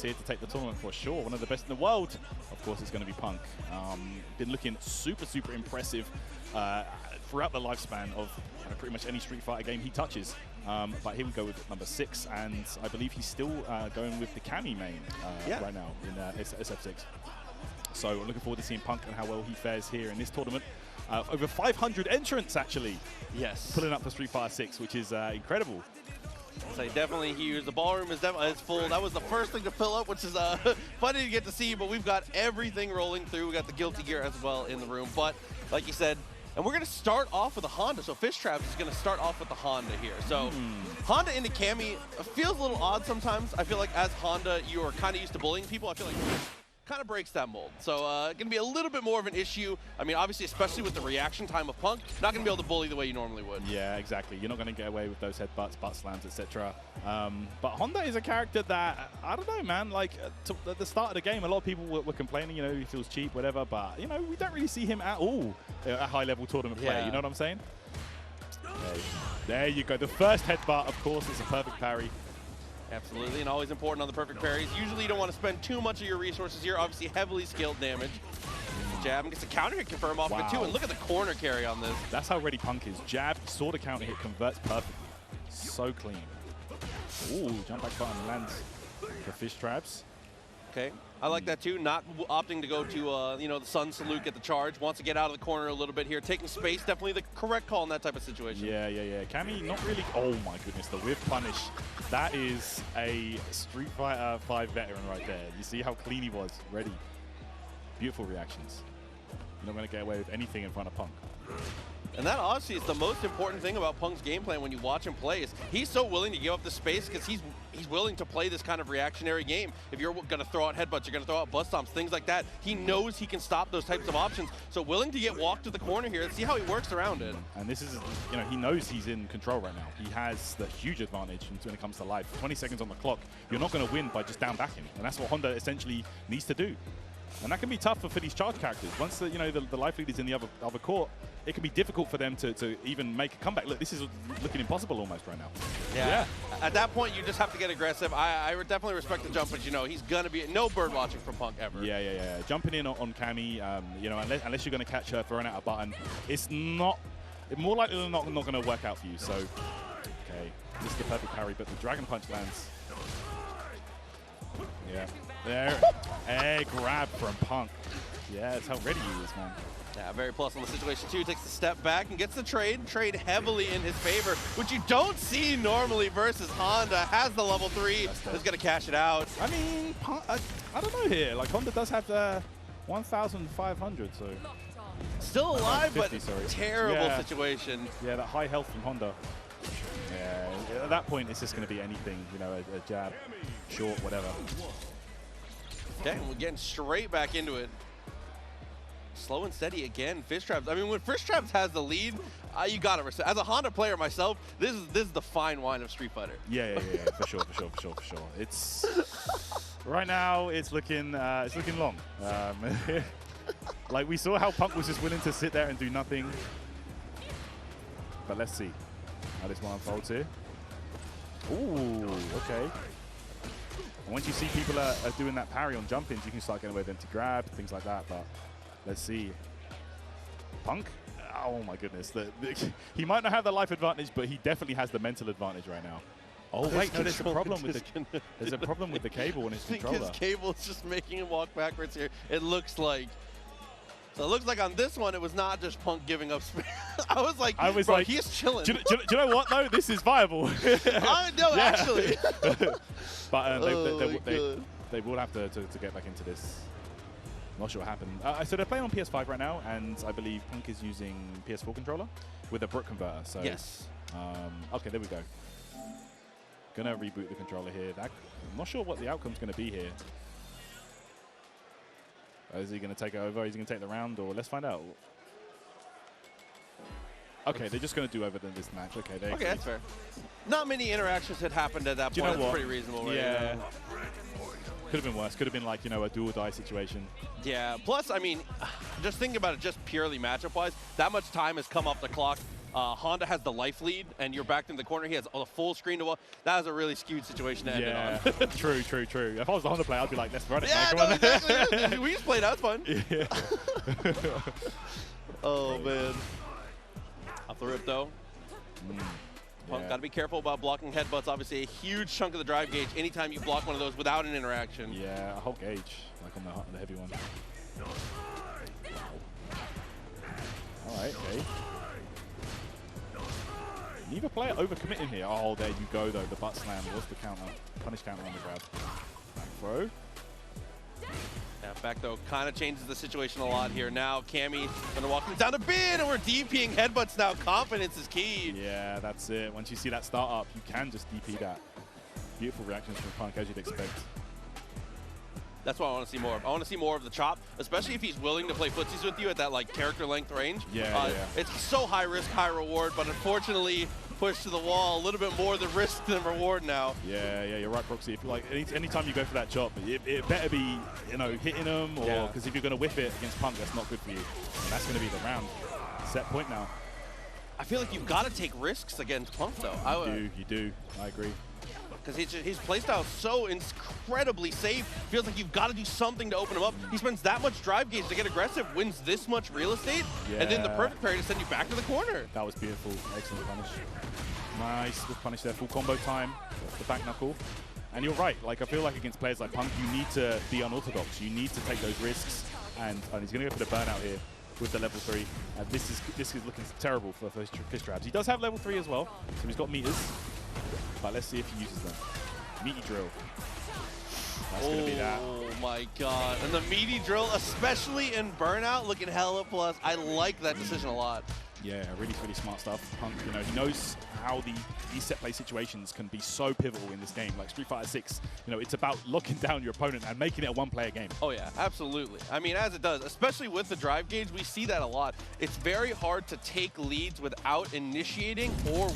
here to take the tournament for sure. One of the best in the world, of course, is going to be Punk. Been looking super impressive throughout the lifespan of pretty much any Street Fighter game he touches. But here we go with number 6, and I believe he's still going with the Cammy main right now in SF6. So I'm looking forward to seeing Punk and how well he fares here in this tournament. Over 500 entrants, actually. Yes. Pulling up for Street Fighter 6, which is incredible. So definitely huge. The ballroom is definitely full. That was the first thing to fill up, which is funny to get to see, but we've got everything rolling through. We got the Guilty Gear as well in the room. But like you said, and we're going to start off with a Honda. So FISHTRABS is going to start off with the Honda here. So Honda into Cammy feels a little odd sometimes. I feel like as Honda, you are kind of used to bullying people. I feel like kind of breaks that mold. So going to be a little bit more of an issue. I mean, obviously, especially with the reaction time of Punk, not going to be able to bully the way you normally would. Yeah, exactly. You're not going to get away with those headbutts, butt slams, etc. But Honda is a character that, I don't know, man, like at the start of the game, a lot of people were complaining, you know, he feels cheap, whatever, but, you know, we don't really see him at all at high-level tournament play, you know what I'm saying? There you go. The first headbutt, of course, is a perfect parry. Absolutely, and always important on the perfect parries. Usually you don't want to spend too much of your resources here. Obviously, heavily skilled damage. Jab and gets a counter hit confirm off of it too, and look at the corner carry on this. That's how ready Punk is. Jab, saw the counter hit, converts perfectly. So clean. Ooh, jump back button lands for FISHTRABS. Okay, I like that too. Not opting to go to you know, the Sun Salute, get the charge. Wants to get out of the corner a little bit here. Taking space, definitely the correct call in that type of situation. Yeah. Cammy, not really. Oh my goodness, the whiff punish. That is a Street Fighter 5 veteran right there. You see how clean he was, ready. Beautiful reactions. You're not going to get away with anything in front of Punk. And that honestly is the most important thing about Punk's game plan when you watch him play is he's so willing to give up the space because he's willing to play this kind of reactionary game. If you're going to throw out headbutts, you're going to throw out butt stomps, things like that. He knows he can stop those types of options. So willing to get walked to the corner here and see how he works around it. And this is, you know, he knows he's in control right now. He has the huge advantage when it comes to life. 20 seconds on the clock. You're not going to win by just down backing. And that's what Honda essentially needs to do. And that can be tough for these charge characters. Once the, you know, the life lead is in the other court, it can be difficult for them to even make a comeback. Look, this is looking impossible almost right now. Yeah. At that point, you just have to get aggressive. I definitely respect the jump, but you know, he's gonna be no bird watching from Punk ever. Yeah. Jumping in on Cammy, you know, unless you're gonna catch her throwing out a button, it's not. More likely than not gonna work out for you. So, okay, this is the perfect parry, but the Dragon Punch lands. Yeah. There, a grab from Punk. Yeah, that's how ready he is, man. Yeah, very plus on the situation too. Takes a step back and gets the trade heavily in his favor, which you don't see normally versus Honda. Has the level 3, is gonna cash it out. I mean, I don't know here. Like Honda does have the 1,500, so still alive, 50, but sorry. Terrible situation. Yeah, that high health from Honda. Yeah, at that point, it's just gonna be anything, you know, a jab, short, whatever. Okay, we're getting straight back into it. Slow and steady again, FISHTRABS. I mean, when FISHTRABS has the lead, you gotta respect. As a Honda player myself, this is the fine wine of Street Fighter. Yeah, for sure. It's right now. It's looking long. Like we saw how Punk was just willing to sit there and do nothing. But let's see how this one unfolds here. Ooh, okay. And once you see people are doing that parry on jump-ins, you can start getting away with them to grab, things like that. But let's see. Punk? Oh my goodness. He might not have the life advantage, but he definitely has the mental advantage right now. Oh wait, no, there's a problem with the cable on his controller. His cable's just making him walk backwards here. It looks like. So it looks like on this one, it was not just Punk giving up space. I was like, he's chilling. Do you know what, though? This is viable. No, actually. But they will have to get back into this. Not sure what happened. So they're playing on PS5 right now, and I believe Punk is using PS4 controller with a Brook converter. So yes. Okay, there we go. Gonna reboot the controller here. I'm not sure what the outcome's gonna be here. Is he going to take it over? Is he going to take the round? Or let's find out. Okay, they're just going to do over this match. Okay, that's fair. Not many interactions had happened at that point. You know what? Pretty reasonable. Right? Yeah. Could have been worse. Could have been like, you know, a do or die situation. Yeah. Plus, I mean, just thinking about it just purely matchup-wise, that much time has come off the clock. Honda has the life lead, and you're backed in the corner. He has a full screen to watch. That was a really skewed situation to end it on. True. If I was the Honda player, I'd be like, let's run it. Yeah, man. no, exactly. We just played. That was fun. Yeah. Oh, man. Off the rip, though. Punk got to be careful about blocking headbutts. Obviously, a huge chunk of the drive gauge anytime you block one of those without an interaction. Yeah, a whole gauge, like on the heavy one. All right, okay. Neither player overcommitting here. Oh, there you go, though. The butt slam was the counter. Punish counter on the grab. Back throw. Yeah, back though kind of changes the situation a lot here. Now Cammy gonna walk him down to bin, and we're DPing headbutts now. Confidence is key. Yeah, that's it. Once you see that start up, you can just DP that. Beautiful reactions from Punk, as you'd expect. That's what I want to see more of. I want to see more of the chop, especially if he's willing to play footsies with you at that like character length range. Yeah. It's so high risk, high reward, but unfortunately pushed to the wall a little bit more the risk than reward now. Yeah, you're right, Proxy. If you like, anytime you go for that chop, it better be, you know, hitting them, or because if you're going to whip it against Punk, that's not good for you. And that's going to be the round. Set point now. I feel like you've got to take risks against Punk though. You do. I agree. Because his playstyle is so incredibly safe. Feels like you've got to do something to open him up. He spends that much drive gauge to get aggressive, wins this much real estate, and then the perfect parry to send you back to the corner. That was beautiful. Excellent punish. Nice. Good punish there. Full combo time. The back knuckle. And you're right. Like, I feel like against players like Punk, you need to be unorthodox. You need to take those risks. And he's going to go for the burnout here with the level 3. And this is looking terrible for FISHTRABS. He does have level 3 as well, so he's got meters. But let's see if he uses them. Meaty drill. That's going to be that. Oh my god. And the meaty drill, especially in burnout, looking hella plus. I like that decision a lot. Yeah, really smart stuff. Punk, you know, he knows how these set play situations can be so pivotal in this game. Like Street Fighter 6, you know, it's about locking down your opponent and making it a one-player game. Oh yeah, absolutely. I mean, as it does, especially with the drive gauge, we see that a lot. It's very hard to take leads without initiating or